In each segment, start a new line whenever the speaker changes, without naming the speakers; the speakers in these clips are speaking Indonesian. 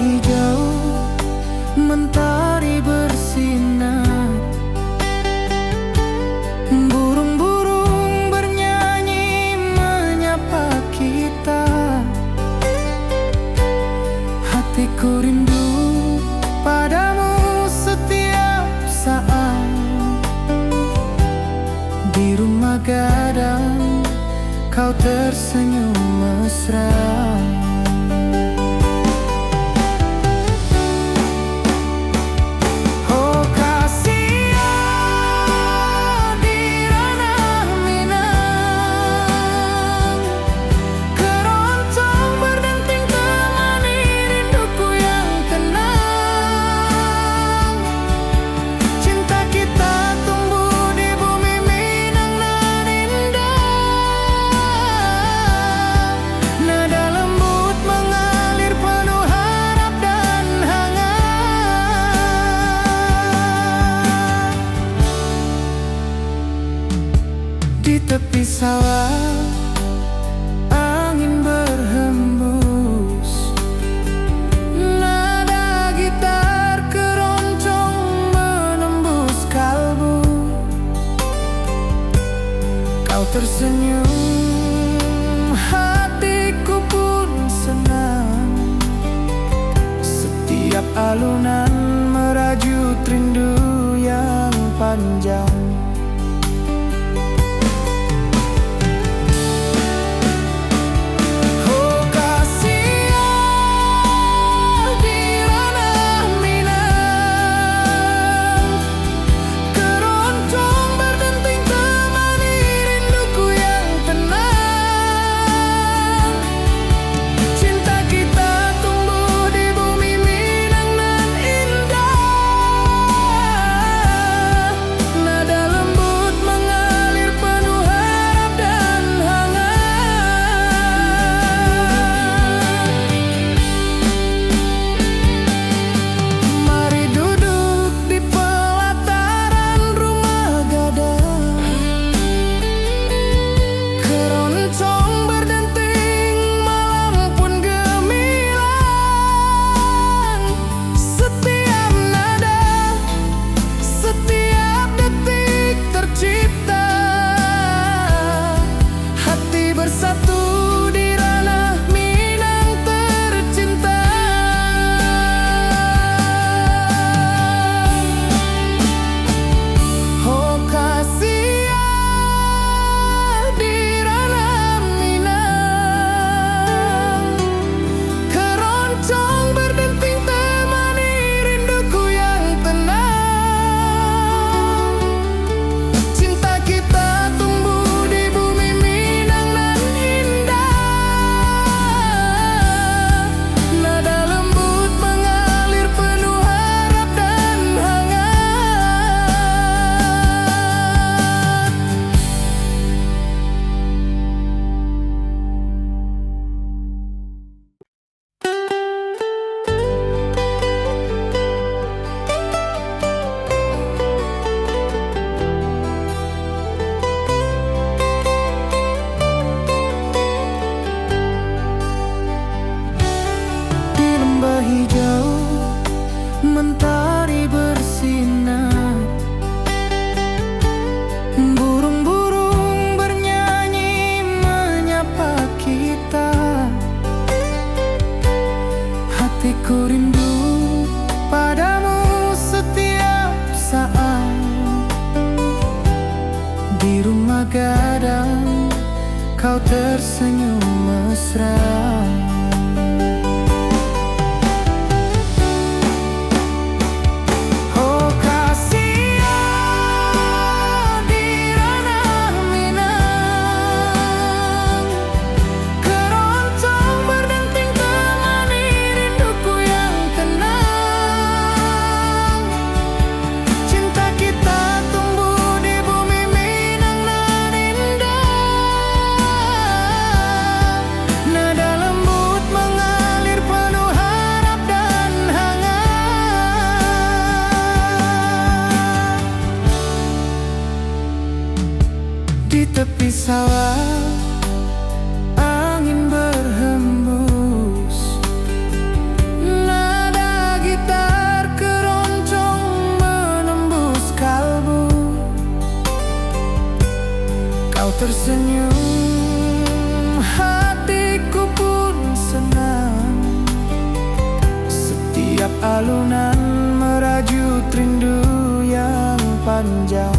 hijau mentari bersinar, burung-burung bernyanyi menyapa kita. Hatiku rindu padamu setiap saat. Di rumah gadang kau tersenyum mesra. Di tepi sawah angin berhembus, nada gitar keroncong menembus kalbu. Kau tersenyum, hatiku pun senang. Setiap alunan merajut rindu yang panjang. Hijau mentari bersinar, burung-burung bernyanyi menyapa kita. Hatiku rindu padamu setiap saat. Di rumah gadang kau tersenyum mesra. Dalam alunan merajut rindu yang panjang.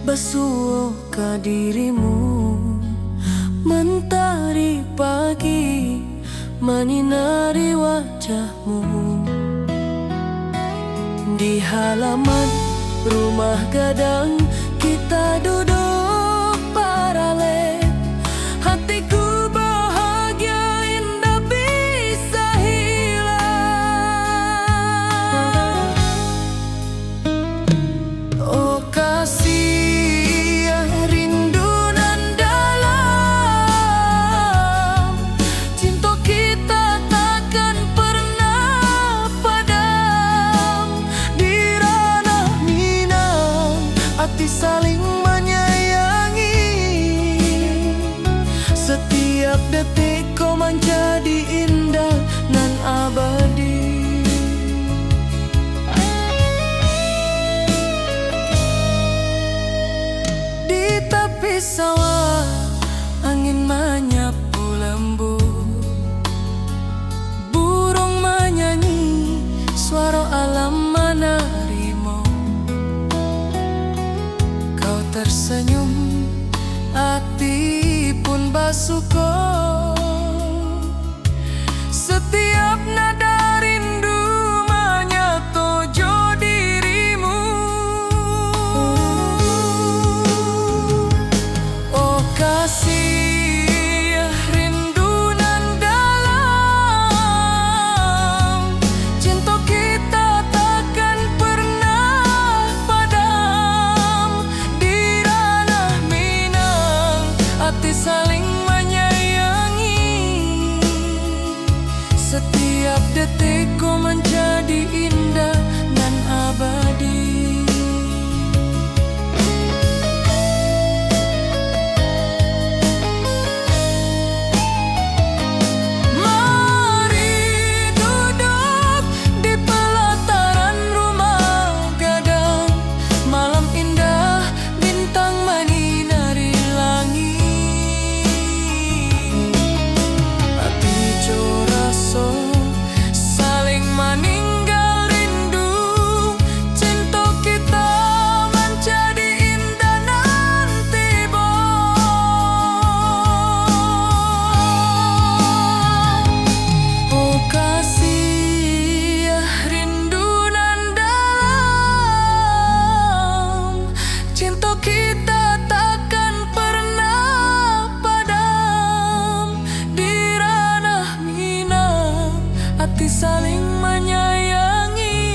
Basuh ke dirimu, mentari pagi menyinari wajahmu. Di halaman rumah gadang kita duduk paralel. Hatiku bahagia indah bisa hilang. Oh kasih saling menyayangi. Setiap detik kau menjadi indah nan abadi. Di tepi sawah angin menyapu lembut, burung menyanyi, suara alam menari. Tersenyum, hati pun basuh kau. Setiap nada rindu menyatu dirimu. Oh kasih rindu nan dalam, cinta kita takkan pernah padam. Hati saling menyayangi. Setiap cinta kita takkan pernah padam. Di ranah Minang, hati saling menyayangi.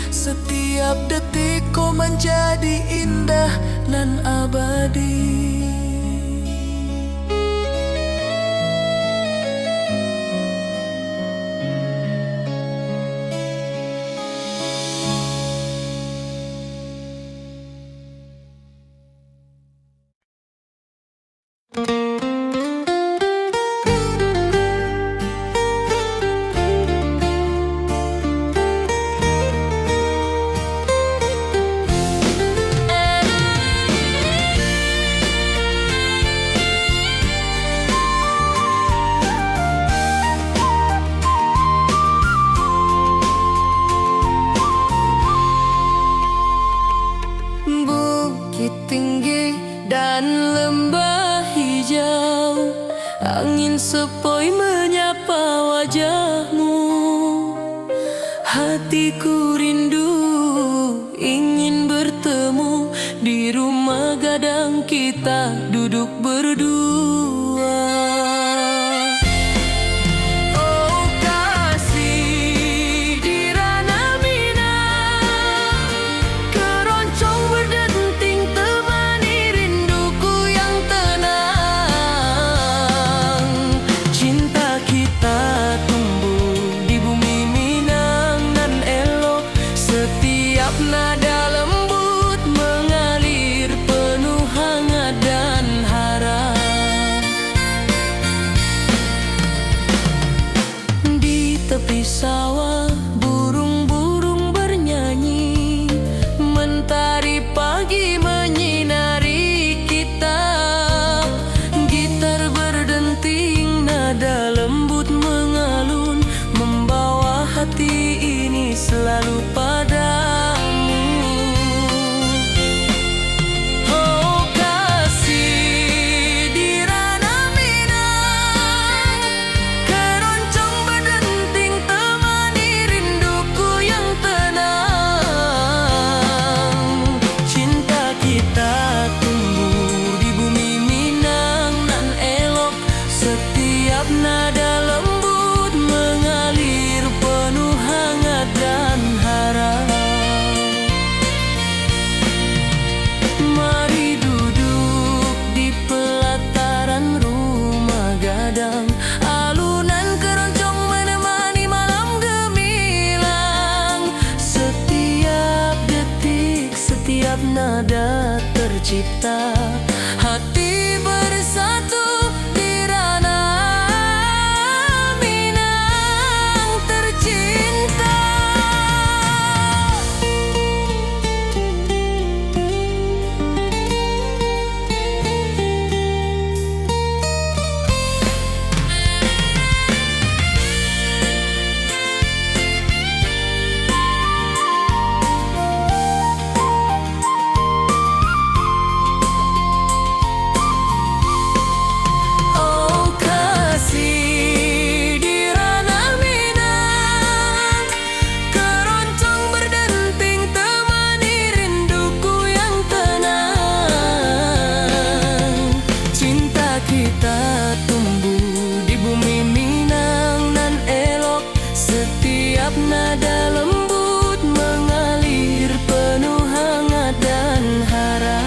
Setiap detik kau menjadi indah nan abadi. Bukit tinggi dan lembah hijau, angin sepoi menyapa wajahmu. Hatiku rindu ingin bertemu di rumah gadang kita duduk berdua. Oh kasih, di ranah Minang, keroncong berdenting temani rinduku yang tenang. Cinta kita tumbuh di bumi Minang nan elok, setiap nada lembut mengalir penuh hangat dan harap. Di tepi sawah burung-burung bernyanyi, mentari pagi menyinari kita. Gitar berdenting, nada lembut mengalun, membawa hati ini selalu padamu. Oh kasih, di ranah Minang, keroncong berdenting temani rinduku yang tenang. Cinta kita tumbuh di bumi Minang nan elok, setiap nada lembut mengalir penuh hangat dan harap. Mari duduk di pelataran rumah gadang, alunan keroncong menemani malam gemilang. Setiap detik, setiap nada tercipta, hati bersatu di ranah Minang tercinta. Oh kasih, di ranah Minang, keroncong berdenting temani rinduku yang tenang. Cinta kita tumbuh di bumi Minang nan elok, setiap nada lembut mengalir penuh hangat dan harap.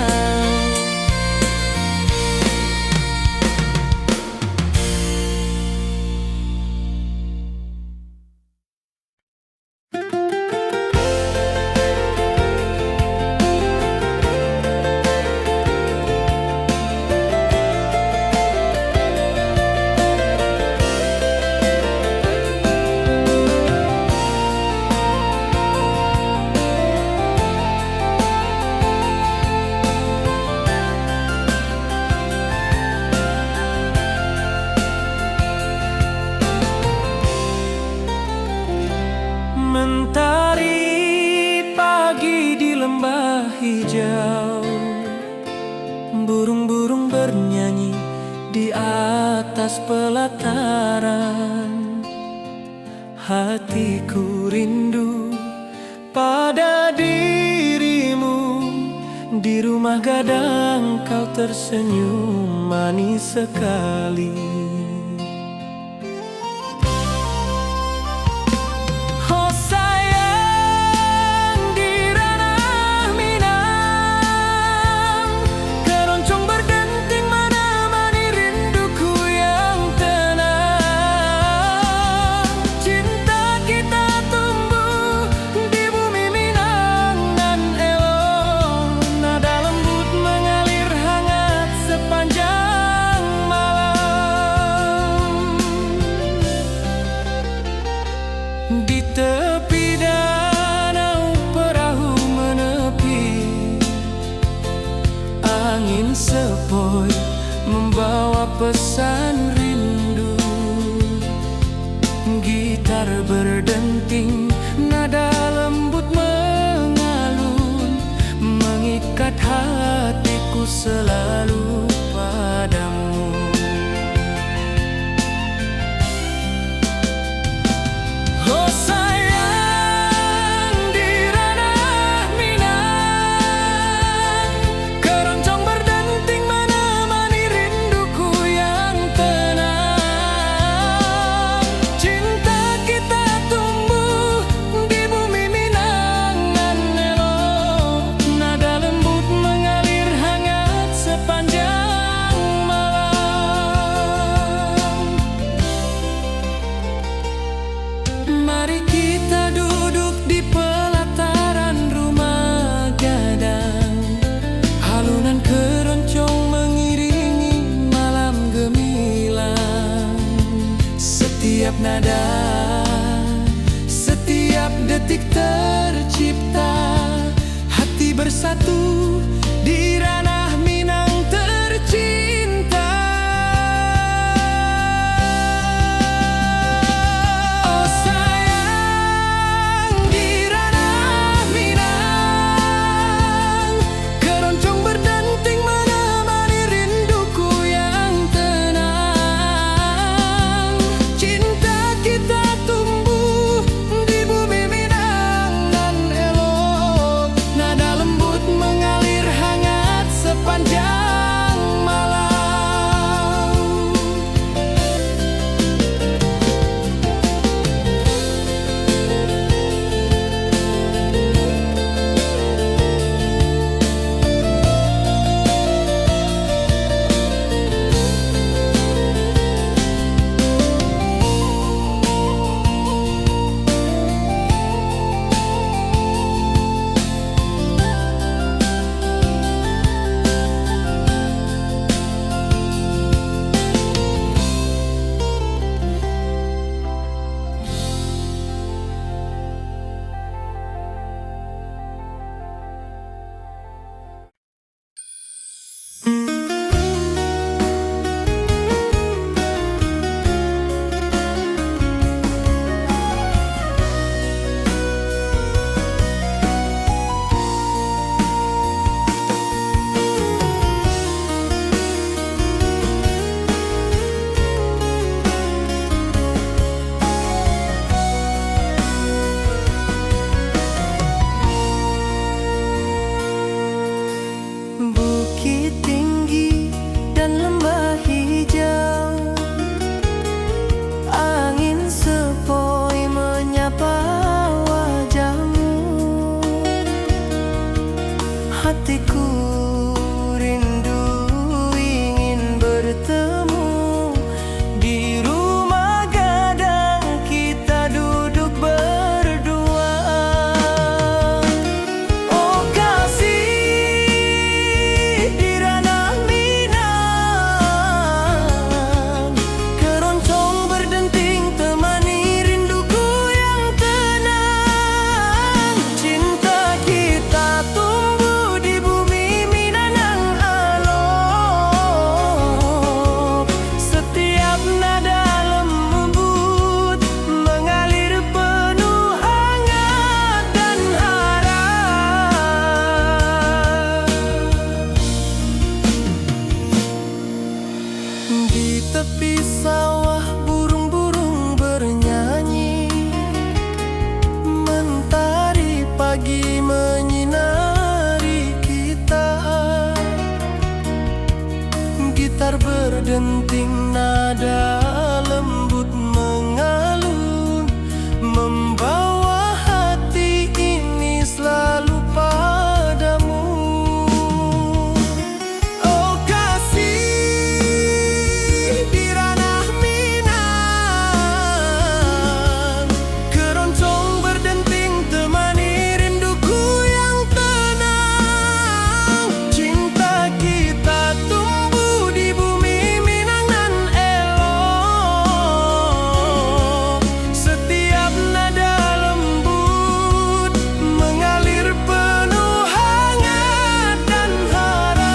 Mentari pagi di lembah hijau, burung-burung bernyanyi di atas pelataran. Hatiku rindu pada dirimu rumah gadang kau tersenyum manis sekali. Oh sayang, di ranah Minang, keroncong berdenting menemani rinduku yang tenang. Cinta kita tumbuh di bumi Minang nan elok, nada lembut mengalir hangat sepanjang malam. Di tepi danau perahu menepi, angin sepoi membawa pesan rindu. Gitar berdenting, nada lembut mengalun, mengikat hatiku selalu padamu. Oh sayang, di ranah Minang, keroncong berdenting menemani rinduku yang tenang. Cinta kita tumbuh di bumi Minang nan elok, nada lembut mengalir hangat sepanjang malam. Mari kita duduk di pelataran rumah gadang, alunan keroncong mengiringi malam gemilang. Setiap nada, setiap detik tercipta, hati bersatu di ranah Minang tercinta. Oh sayang, di ranah Minang, keroncong berdenting menemani rinduku yang tenang. Cinta kita tumbuh di bumi Minang nan elok, nada lembut mengalir hangat sepanjang malam. Bukit tinggi dan lembah hijau, angin sepoi menyapa wajahmu. Hatiku rindu ingin bertemu di rumah gadang, kita duduk berdua. Oh kasih, di ranah Minang, keroncong berdenting temani rinduku yang tenang. Cinta kita tumbuh di bumi berdenting, nada lembut mengalun, membawa hati ini selalu padamu. Oh kasih di ranah Minang, keroncong berdenting temani rinduku yang tenang. Cinta kita tumbuh di bumi Minang nan elok. Setiap nada lembut mengalir penuh hangat dan harap.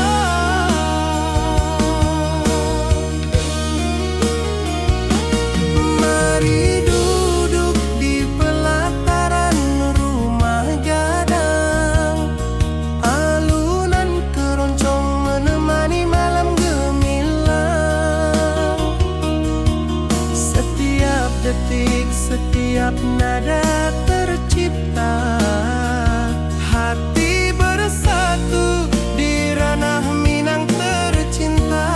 Mari duduk di pelataran rumah gadang, alunan keroncong menemani malam gemilang. Setiap detik, setiap nada tercipta, hati bersatu di ranah Minang tercinta.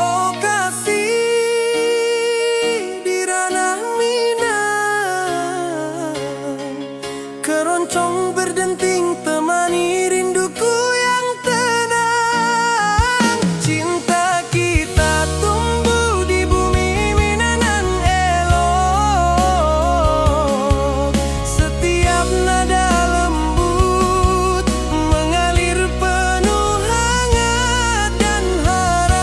Oh kasih di ranah Minang, keroncong berdenting temani rinduku yang tenang. Cinta kita tumbuh di bumi Minang nan elok. Setiap nada lembut mengalir penuh hangat dan harap.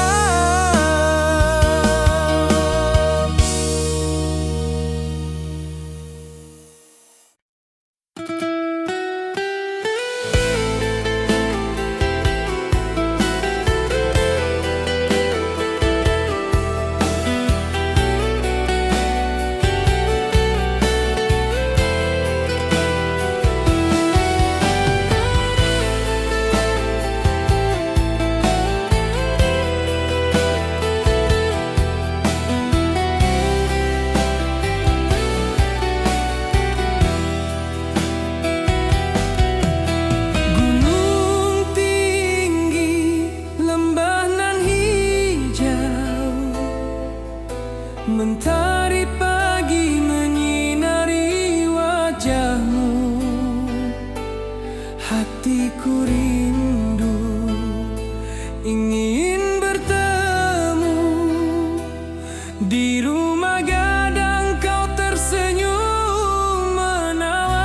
Gunung tinggi, lembah nan hijau, mentari pagi menyinari wajahmu. Hatiku rindu ingin bertemu di rumah gadang, kau tersenyum menawan.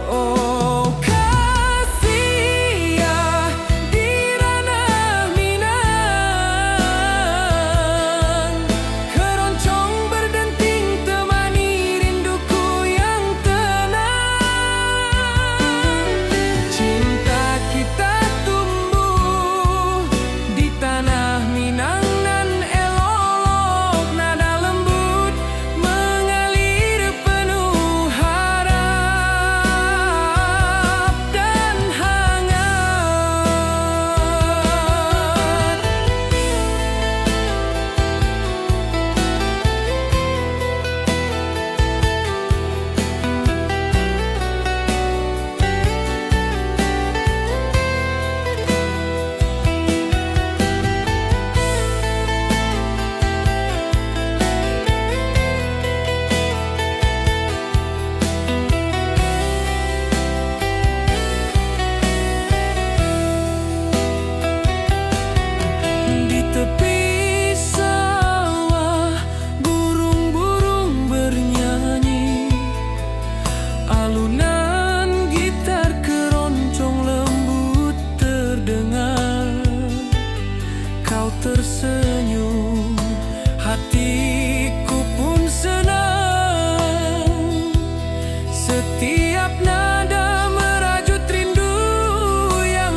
Oh kasih ya di ranah Minang, keroncong berdenting temani rinduku yang tenang. Cinta kita tumbuh di tanah Minang nan elok. Nada lembut mengalir penuh harap dan hangat. Di tepi sawah burung-burung bernyanyi, alunan gitar keroncong lembut terdengar. Kau tersenyum, hatiku pun senang. Setiap nada merajut rindu yang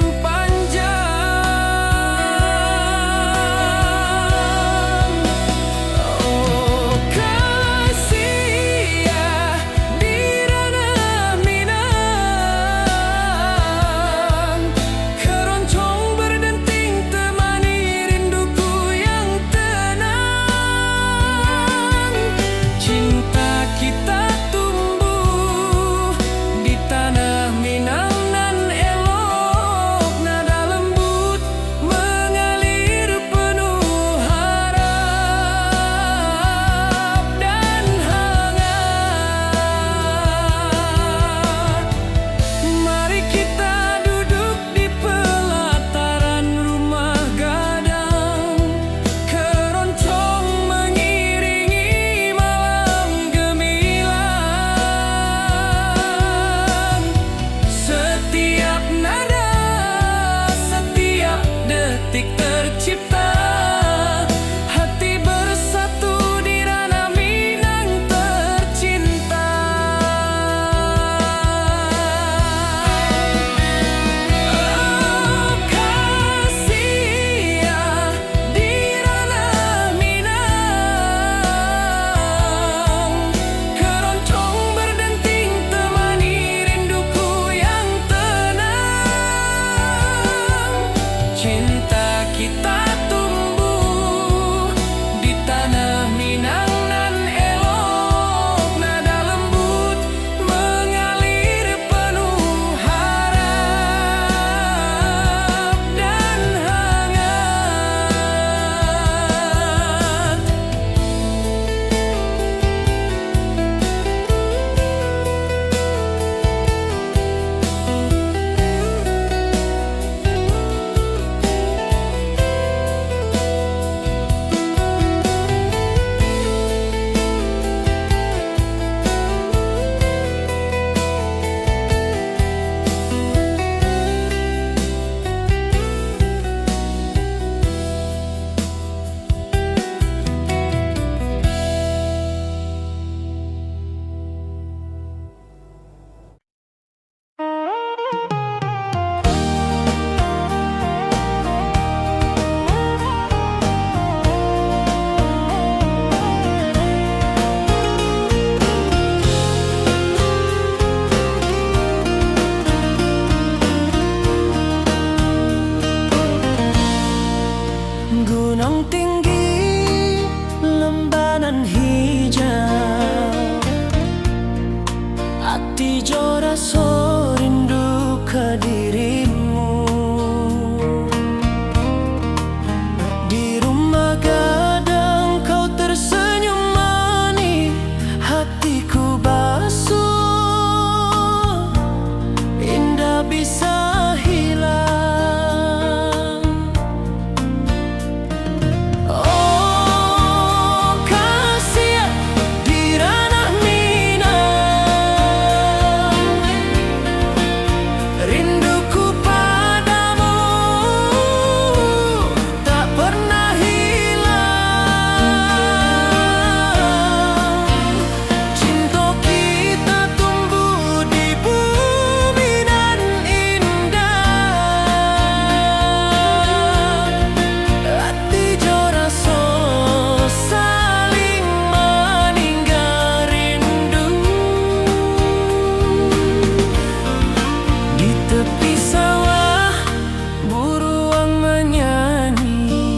Hatijo rasa rindu ke dirimu. Di rumah gadang kau tersenyum manis, hatiku basuh, indah bisa hilang. Oh kasih di ranah Minang, rinduku padamu tak pernah hilang. Cinta kita tumbuh di bumi dan indah. Hatijo rasa saling meninggal rindu. Di tepi sawah buruang menyanyi,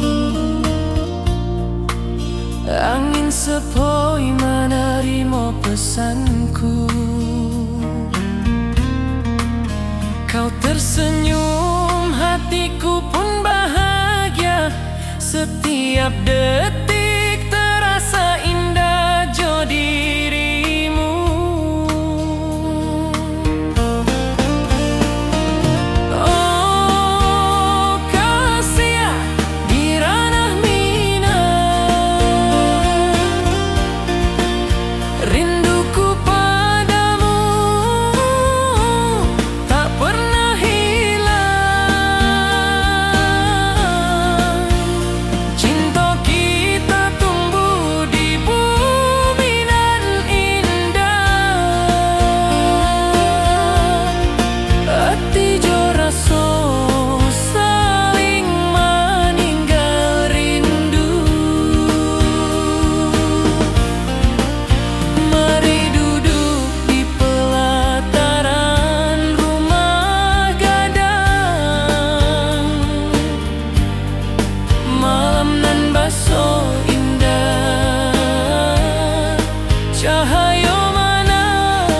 angin sepoi menerima pesanku. Kau tersenyum, hatiku pun bahagia. Setiap detik terasa indah jo dirimu. Oh kasih di ranah Minang, rinduku padamu tak pernah hilang. Cinta kita tumbuh di bumi dan indah. Hatijo rasa saling meninggal rindu. Mari duduk di pelataran rumah gadang, malam nan baso indah, cahaya menang.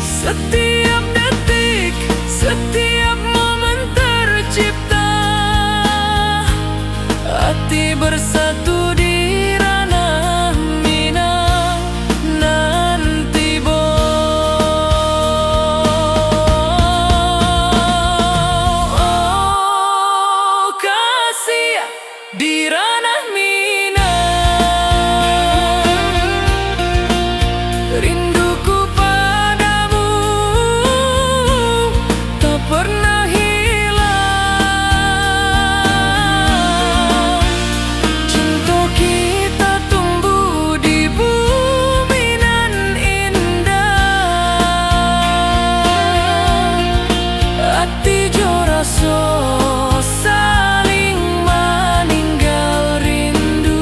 Setiap detik, setiap momen tercipta, hati bersatu di ranah Minang. Nanti oh kasih di ranah Minang, rinduku padamu tak pernah hilang. Cinta kita tumbuh di bumi dan indah. Hatijo rasa saling meninggal rindu.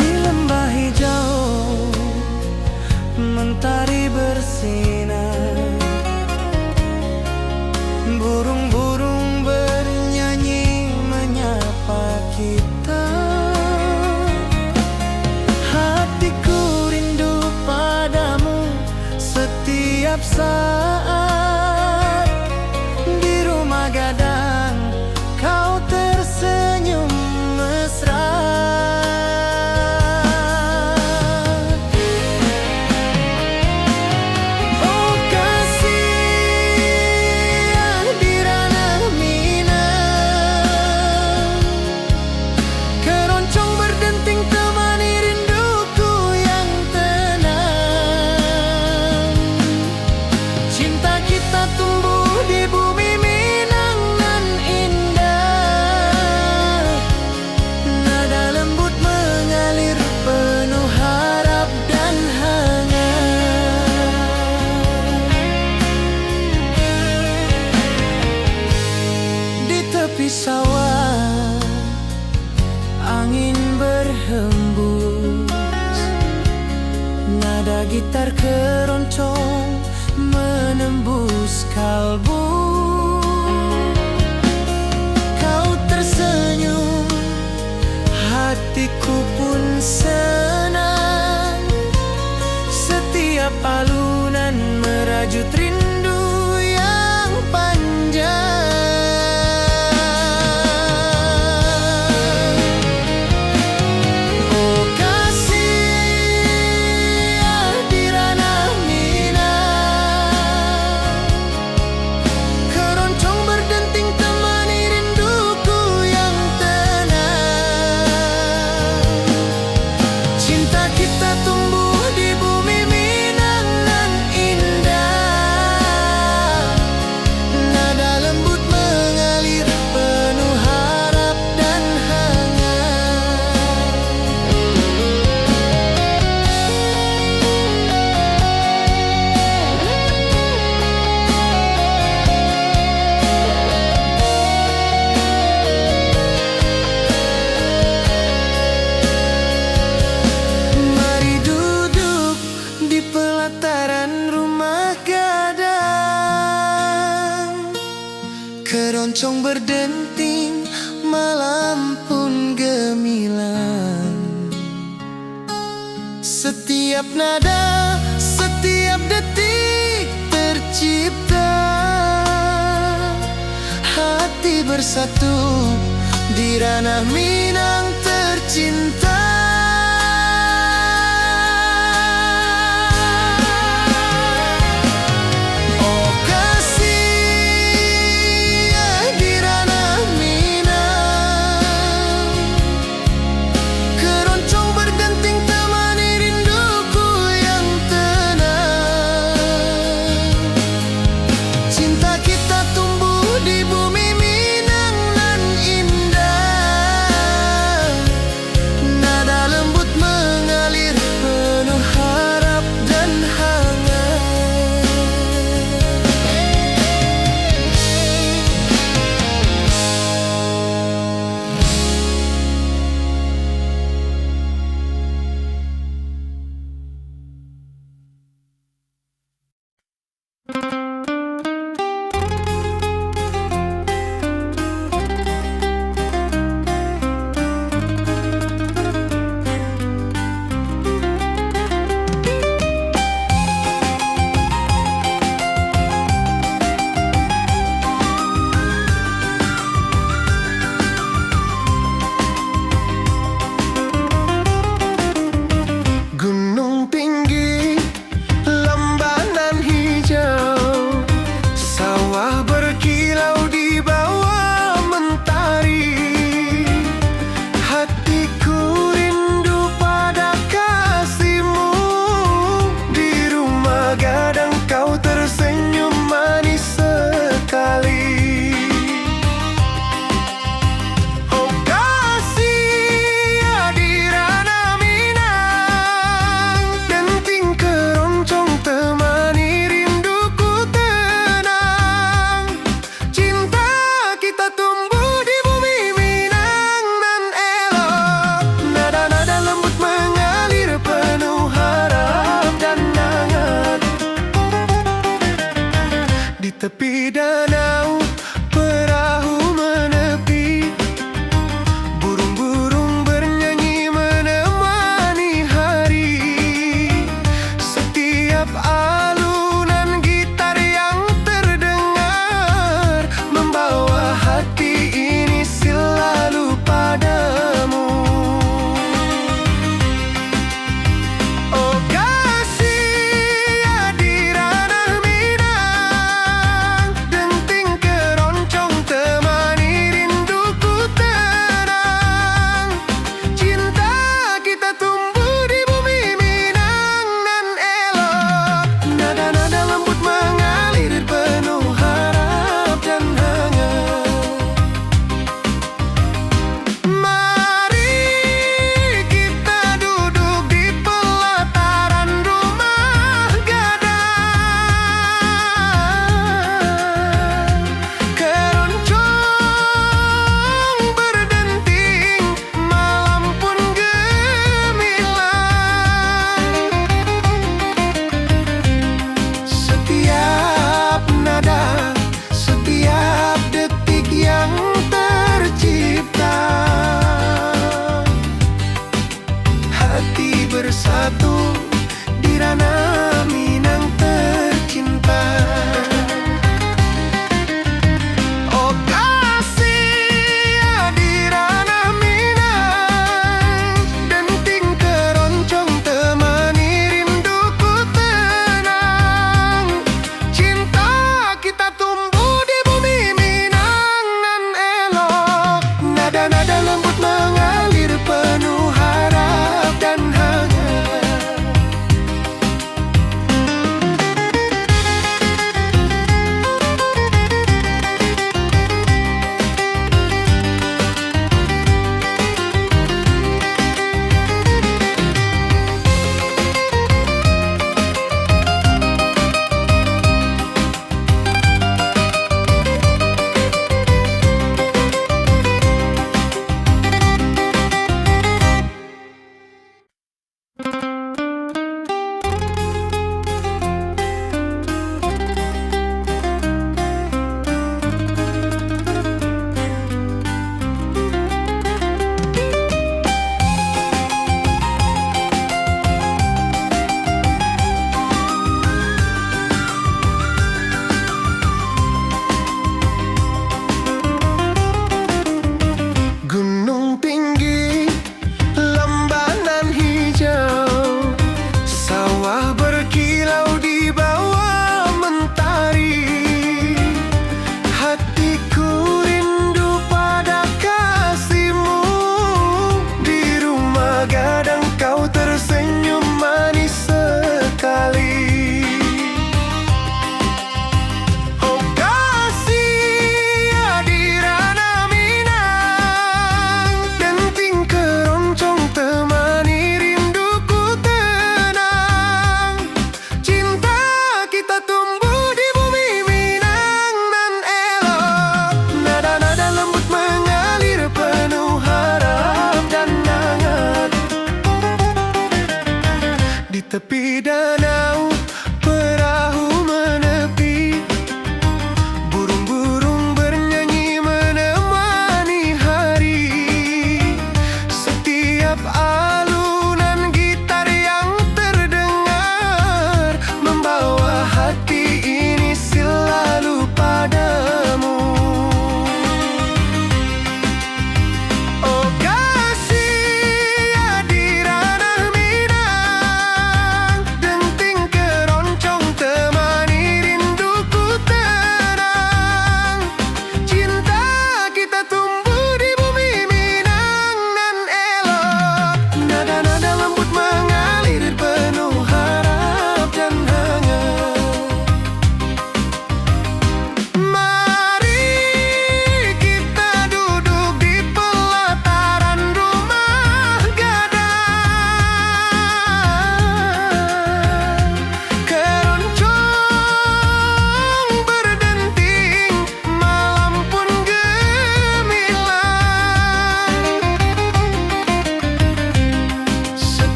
Di lembah hijau mentari bersinar, burung-burung bernyanyi menyapa kita. Hatiku rindu padamu setiap saat. Di rumah gadang kau tersenyum mesra. gitar keroncong menembus kalbu. Kau tersenyum, hatiku pun senang. Setiap alunan merajut rindu yang panjang. Oh kasih di ranah Minang, keroncong berdenting temani rinduku yang tenang. Cinta kita tumbuh di bumi Minang nan indah. Nada lembut mengalir penuh harap dan hangat. Mari duduk di pelataran rumah gadang. Keroncong berdenting, malam pun gemilang. Setiap nada, setiap detik tercipta. Hati bersatu di ranah Minang tercinta. Oh kasih di ranah Minang, keroncong berdenting temani rinduku yang tenang. Cinta kita tumbuh di bumi Minang nan indah. Nada lembut mengalir penuh harap dan hangat. Gunung tinggi, lembah nan hijau, sawah berkilau di bawah mentari. Hatiku rindu pada kasihmu. Di rumah gadang kau tersenyum manis sekali. Oh kasih di ranah Minang, denting keroncong temani rinduku tenang. Cinta kita tumbuh di bumi Minang nan elok. Nada-nada lembut mengalir penuh harap dan hangat. Di tepi danau perahu menepi, burung-burung bernyanyi menemani hari. Setiap alunan gitar yang terdengar membawa hati ini selalu padamu. Oh kasih di ranah Minang, denting keroncong temani rinduku tenang. Cinta kita tumbuh di bumi Minang nan elok.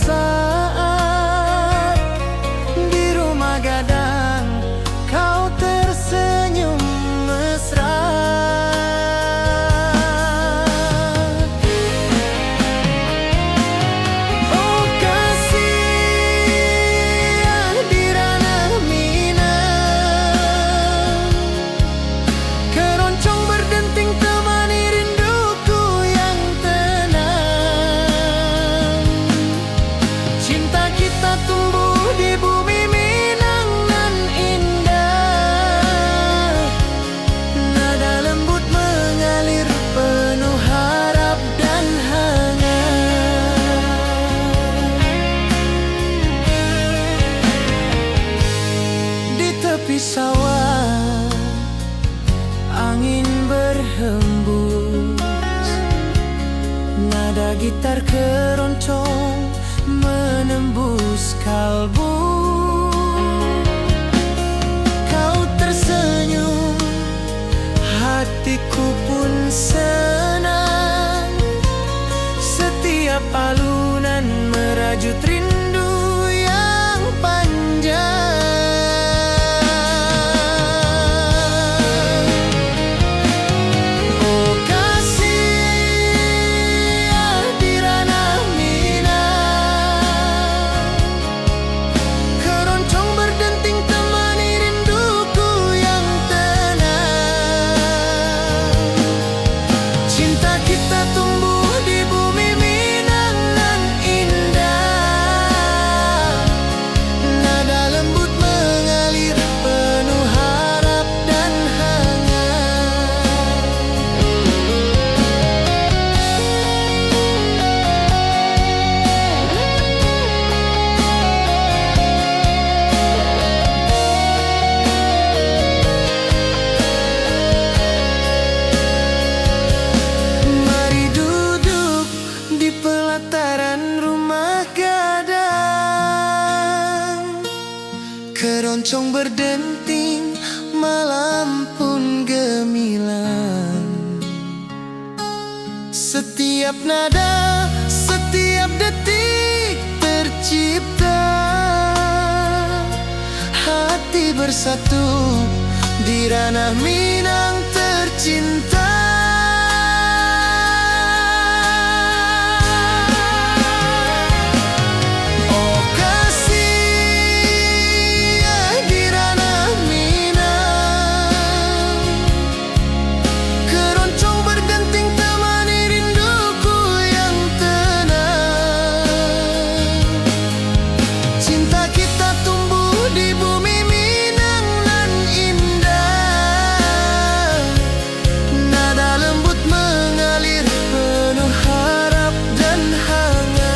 saat di rumah gadang kau tersenyum mesra. Oh kasih di ranah Minang, keroncong berdenting temani rinduku yang tenang. Cinta kita tumbuh di bumi Minang nan indah, nada lembut mengalir penuh harap dan hangat. Di tepi sawah angin berhembus, nada gitar keroncong menembus kalbu. Kau tersenyum, hatiku pun senang. Setiap alunan merajut rindu yang panjang. Oh kasih di ranah Minang, keroncong berdenting temani rinduku yang tenang. Cinta kita tumbuh di bumi Minang nan indah, nada lembut mengalir penuh harap dan hangat. Mari duduk di pelataran rumah gadang, keroncong berdenting, malam pun gemilang. Setiap nada, setiap detik tercipta, hati bersatu di ranah Minang tercinta. Oh kasih di ranah Minang, keroncong berdenting temani rinduku yang tenang. Cinta kita tumbuh di bumi Minang nan indah, nada lembut mengalir penuh harap dan hangat.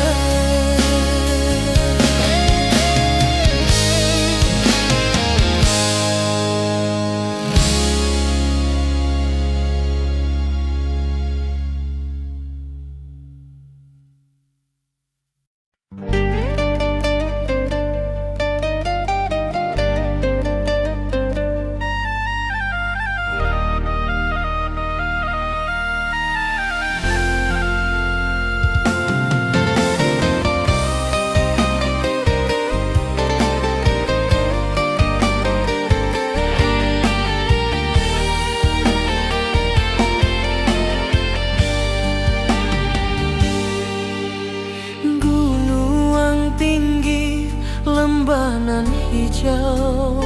Gunung tinggi, lembah nan hijau,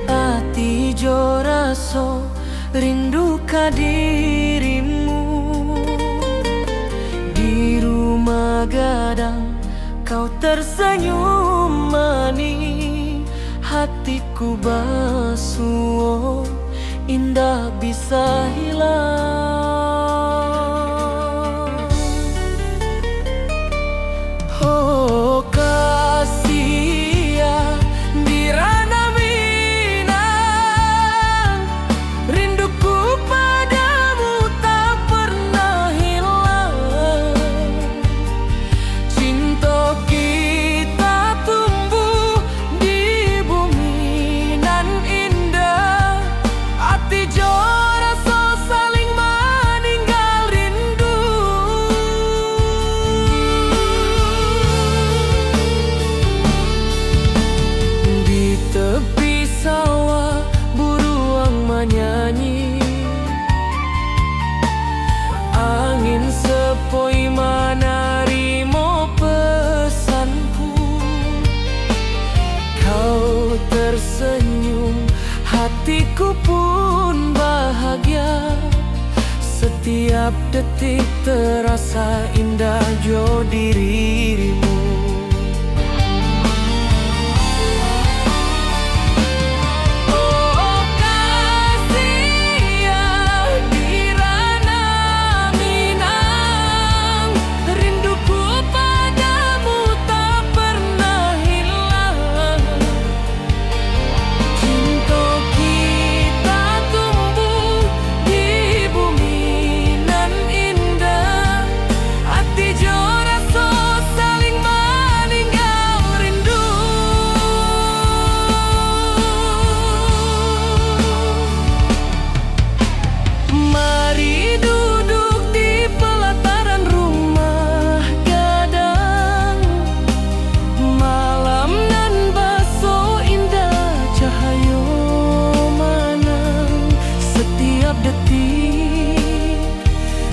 hati jo raso rindu ka dirimu. Di rumah gadang kau tersenyum manis, hatiku basuh indah bisa hilang. Oh kasih di ranah Minang, rinduku padamu tak pernah hilang. Cinta kita tumbuh di bumi nan indah, hati jo rasa saling Setiap detik terasa indah jo dirimu. Oh kasih ya Dirana Minang, rinduku padamu tak pernah hilang. Cinta kita tumbuh di bumi nan indah, hati jo rasa saling meninggal rindu. Mari duduk di pelataran rumah gadang, malam nan baso indah cahayo manang. Setiap detik,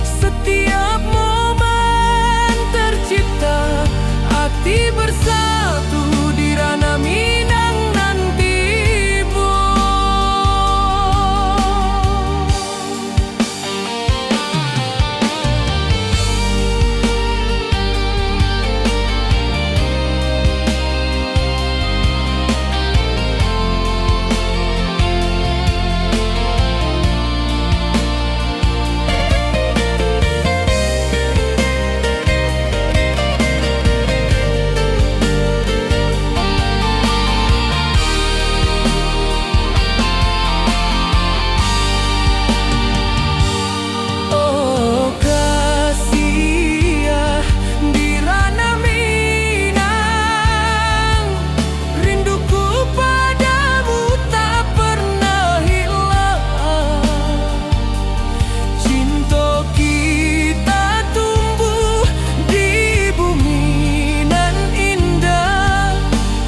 setiap momen tercipta, hati bersatu di Rana Minang nan tibo. Oh kasih ya Dirana Minang, rinduku padamu tak pernah hilang. Cinta kita tumbuh di bumi nan indah,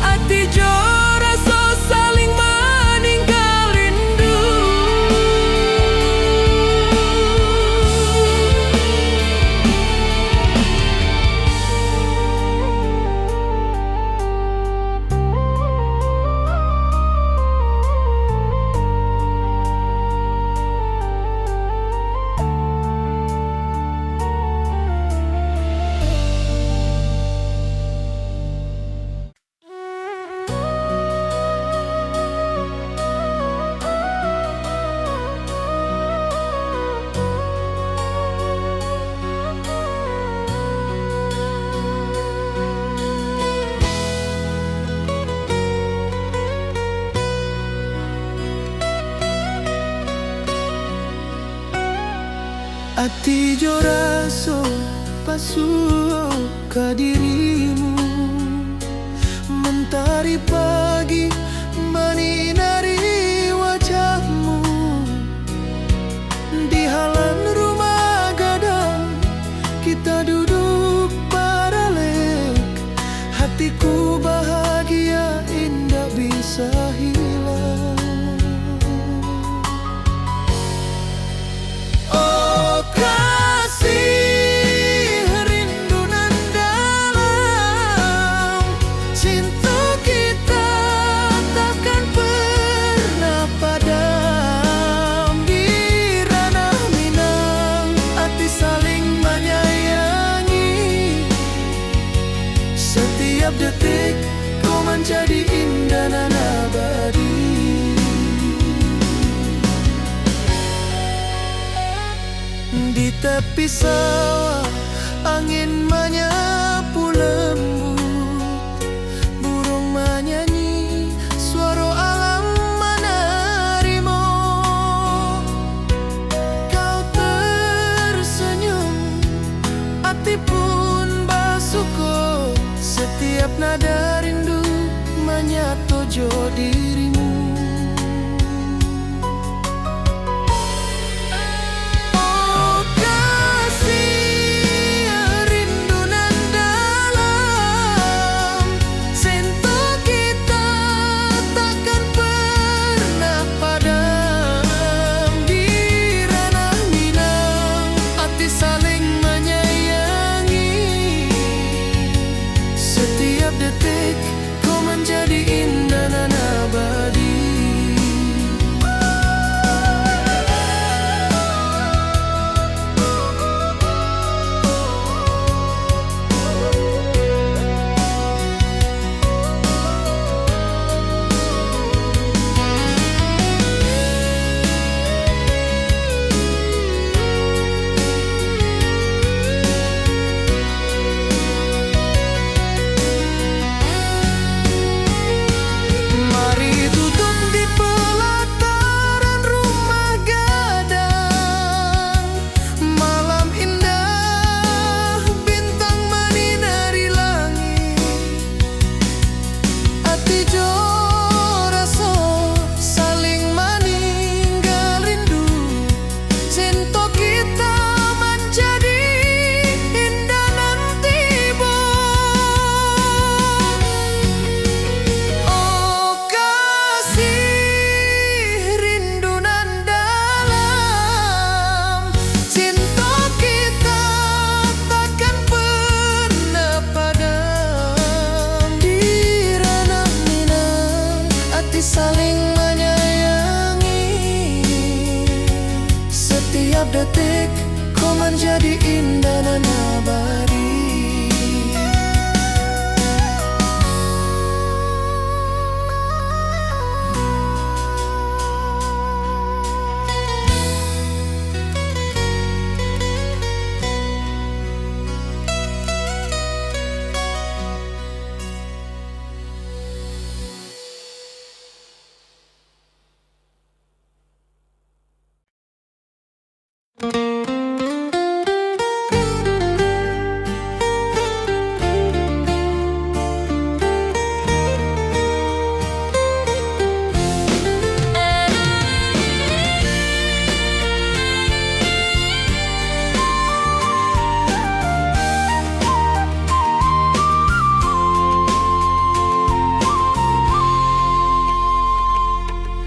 hati jo rasa saling meninggal rindu. Ati jo raso pasuh ke dirimu, mentari pagi menyinari wajahmu. Di halaman rumah gadang kita duduk paralek, hatiku bahagia indah bisa hilang. Oh kasih rindu nan dalam, cinta kita takkan pernah padam. Di Rana Minang hati saling menyayangi, setiap detik kau menjadi indah nan abadi. Di tepi sawah angin menyapu lembut, burung menyanyi, suara alam menerima. Kau tersenyum, hati pun bersyukur, setiap nada rindu menyatu jo dirimu.
detik kau menjadi indah dan abadi.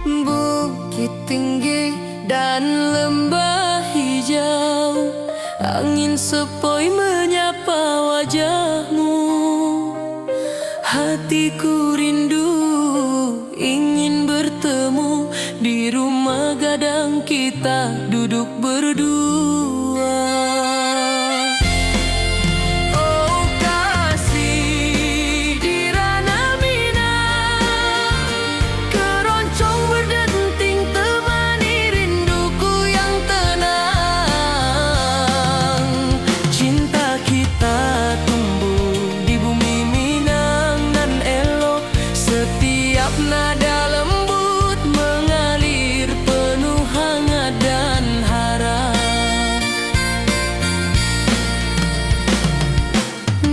Bukit tinggi dan lembah hijau, angin sepoi menyapa wajahmu. Hatiku rindu ingin bertemu di rumah gadang kita duduk berdua. Oh kasih di ranah Minang, keroncong berdenting temani rinduku yang tenang. Cinta kita tumbuh di bumi Minang nan elok, setiap nada lembut mengalir penuh hangat dan harap.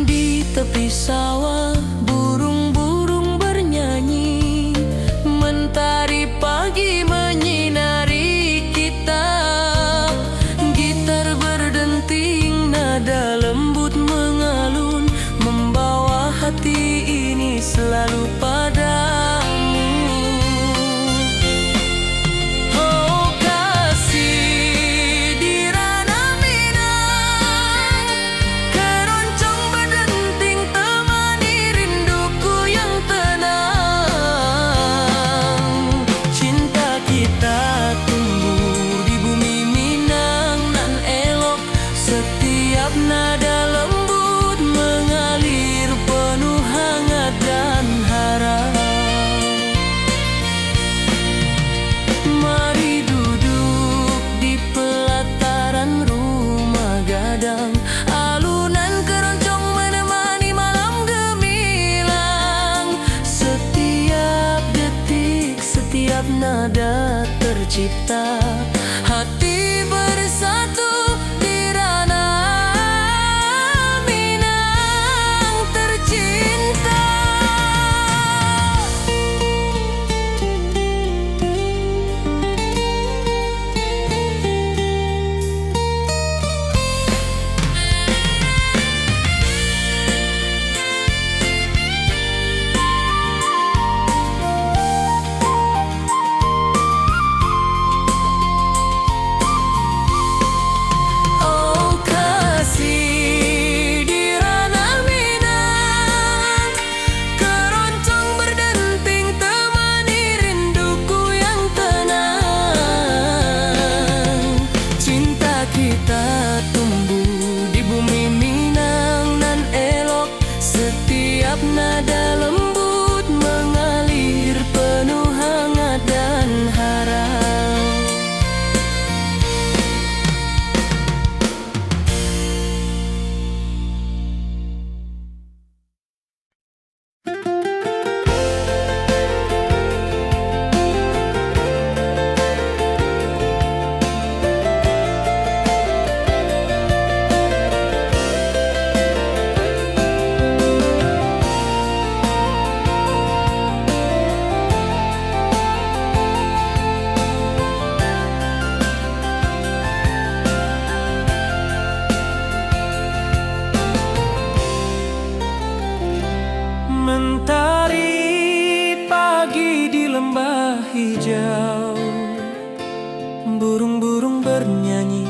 Di tepi sawah burung-burung bernyanyi, mentari pagi menyinari kita. Gitar berdenting, nada lembut mengalun, membawa hati ini selalu padamu. Oh kasih di ranah Minang, keroncong berdenting temani rinduku yang tenang. Cinta kita tumbuh di bumi Minang nan elok, setiap nada lembut mengalir penuh hangat dan harap. Mari duduk di pelataran rumah gadang, alunan keroncong menemani malam gemilang. Setiap detik, setiap nada tercipta, hati bersatu di ranah Minang tercinta. Oh kasih di ranah Minang, keroncong berdenting temani rinduku yang tenang. Cinta kita tumbuh di bumi Minang nan elok, setiap nada lembut mengalir penuh hangat dan harap. Mentari pagi di lembah hijau, burung-burung bernyanyi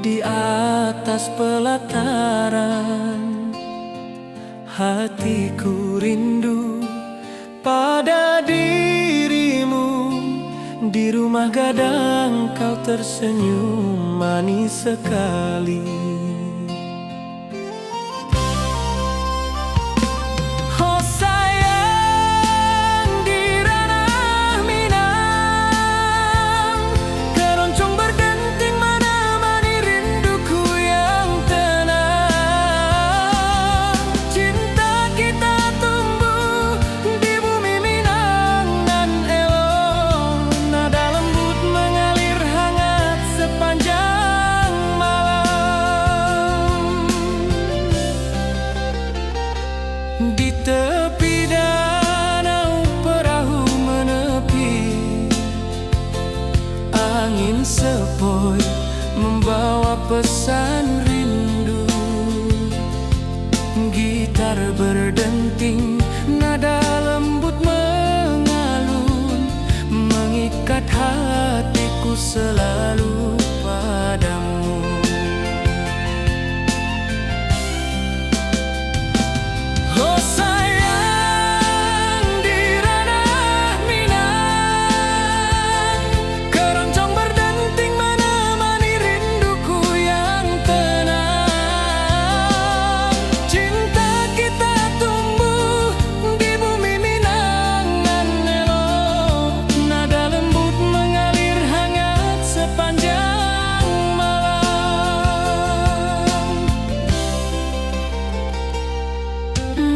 di atas pelataran. Hatiku rindu pada dirimu Di rumah gadang kau tersenyum manis sekali. Oh sayang, di ranah Minang keroncong berdenting menemani rinduku yang tenang. Cinta kita tumbuh di bumi Minang nan elok, nada lembut mengalir hangat sepanjang malam. Di tepi danau perahu menepi, angin sepoi membawa pesan rindu. Gitar berdenting, nada lembut mengalun, mengikat hatiku selalu padamu. Oh sayang, di ranah Minang keroncong berdenting menemani rinduku yang tenang. Cinta kita tumbuh di bumi Minang nan elok, nada lembut mengalir hangat sepanjang malam.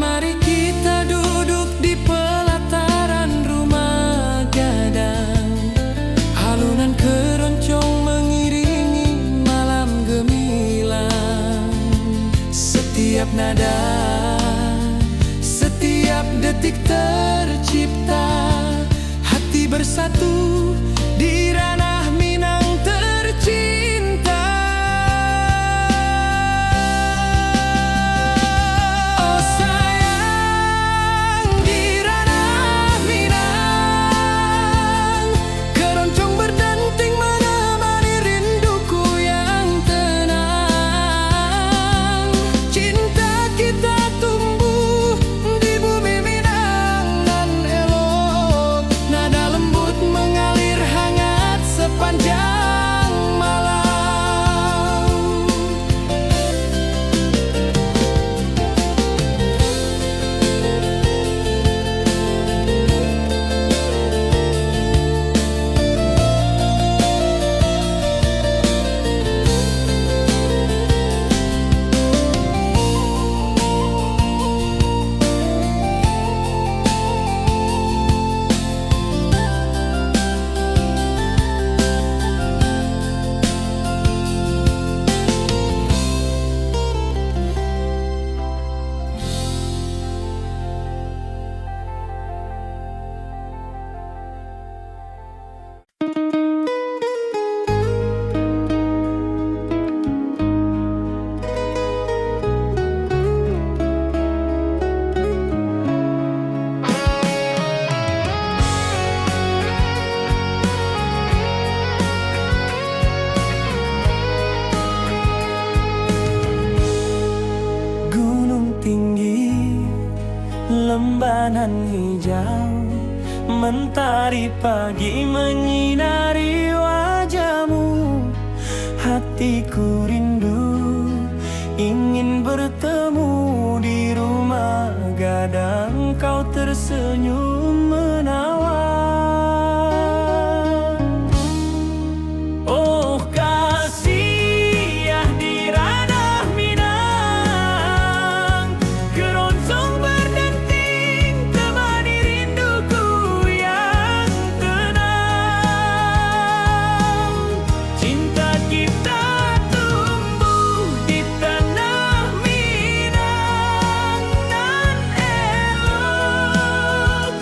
Mari kita duduk di pelataran rumah gadang, halunan keroncong mengiringi malam gemilang. Setiap nada, setiap detik tercipta, hati bersatu di ranah Minang tercinta. Oh sayang, di ranah Minang keroncong berdenting menemani rinduku yang tenang. Cinta kita tumbuh di bumi Minang nan elok, nada lembut mengalir hangat sepanjang malam. Gunung tinggi, lembanan hijau, mentari pagi menyinari wajahmu. Hatiku rindu ingin bertemu di rumah gadang, kau tersenyum menawan. Oh kasih ya, di ranah Minang keroncong berdenting temani rinduku yang tenang. Cinta kita tumbuh di tanah Minang nan elok,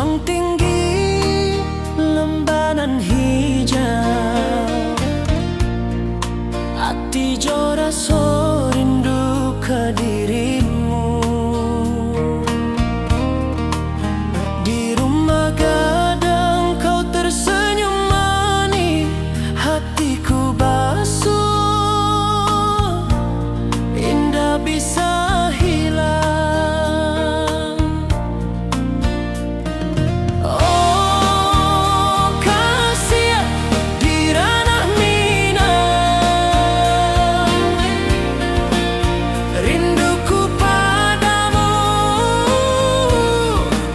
gunung tinggi, lembanan hijau, hati jo rasa rindu ke dirimu. Di rumah gadang kau tersenyum manis, hatiku basuh, indah bisa hilang. Oh kasih di ranah Minang, rinduku padamu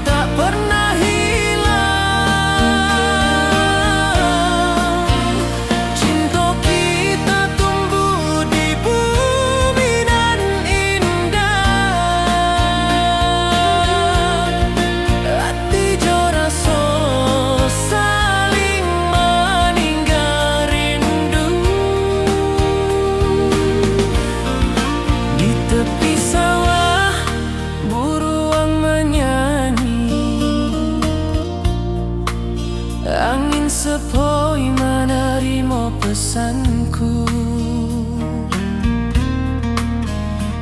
tak pernah hilang. Cinta kita tumbuh di bumi dan indah, hati jo rasa saling meninggal rindu. Di tepi sawah buruang menyanyi, angin sepoi menerima pesanku.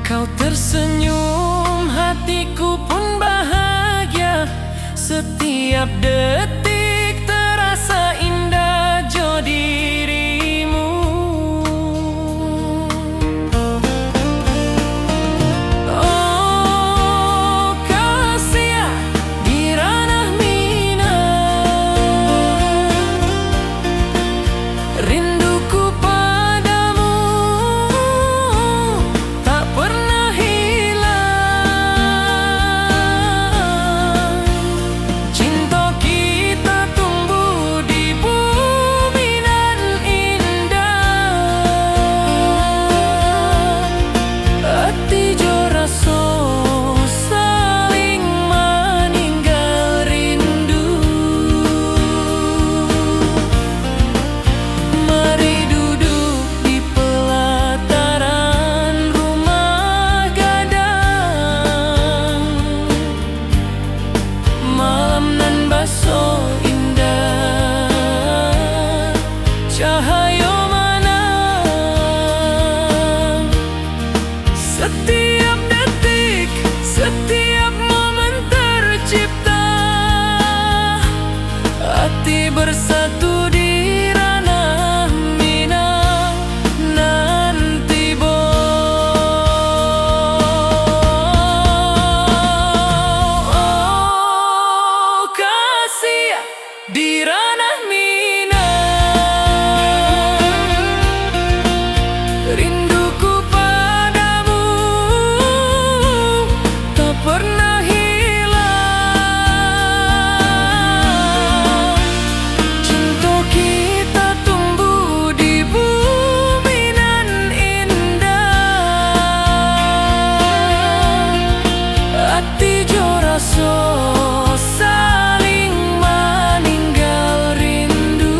Kau tersenyum, hatiku pun bahagia. Setiap detik terasa indah jo dirimu. Oh kasih di ranah Minang, rinduku padamu tak pernah hilang. Cinta kita tumbuh di bumi dan indah, hati jo rasa saling meninggal rindu. Mari duduk di pelataran rumah gadang, malam nan baso indah, cahaya menang. Setiap detik, setiap momen tercipta, hati bersatu di ranah Minang. Nanti oh kasih di ranah Minang, rinduku padamu tak pernah hilang. Cinta kita tumbuh di bumi dan indah, hati jo rasa saling meninggal rindu.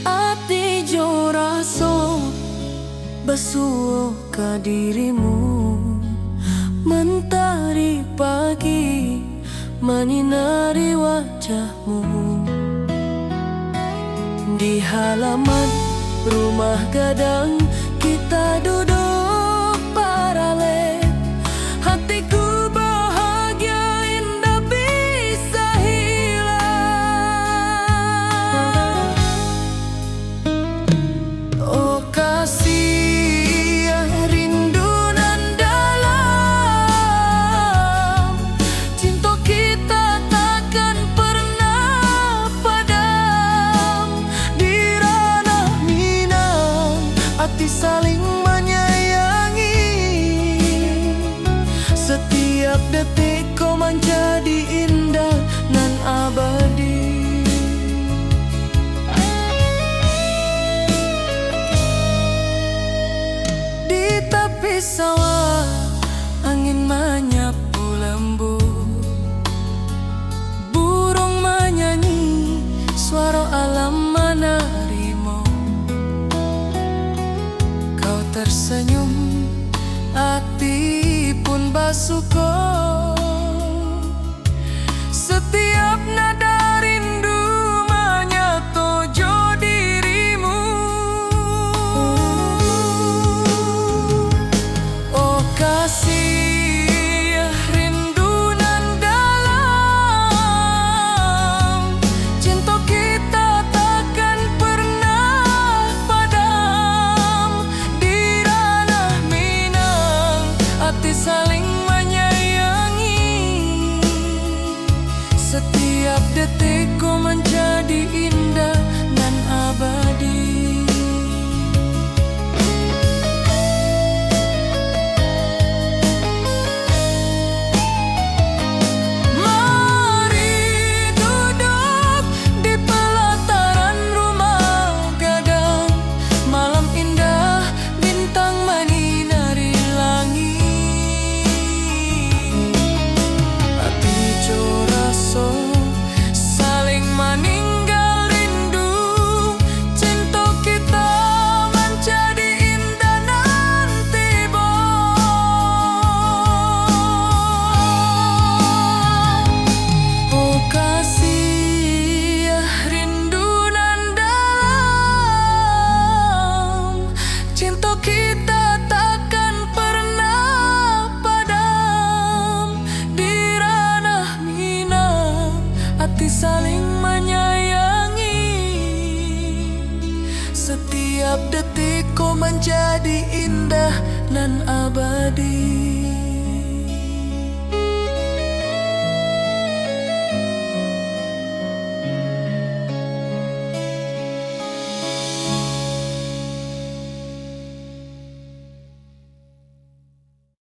Hati jo rasa basuh ke dirimu. Mentari pagi menyinari wajahmu. Di halaman rumah gadang kita duduk paralel, hatiku bahagia indah bisa hilang.
hati saling menyayangi. Setiap detik kau menjadi indah nan abadi. Di tepi sawah angin menyapu lembut, burung menyanyi, suara alam menerimu. Kau tersenyum, hati pun bersyukur. Setiap nada rindu menyatu dirimu. Oh kasih, rindu nan dalam, cinta kita takkan pernah padam. Di ranah Minang, hati saling menyayangi. Setiap detikku menjadi indah dan abadi. Mari duduk di pelataran rumah gadang, malam indah bintang menyinari langit. Hati coraso saling meninggal rindu, cinta kita menjadi indah nanti oh kasih, rindu nan dalam, cinta kita takkan pernah padam. Di ranah Minang, hati saling menyayangi. Setiap detik kau menjadi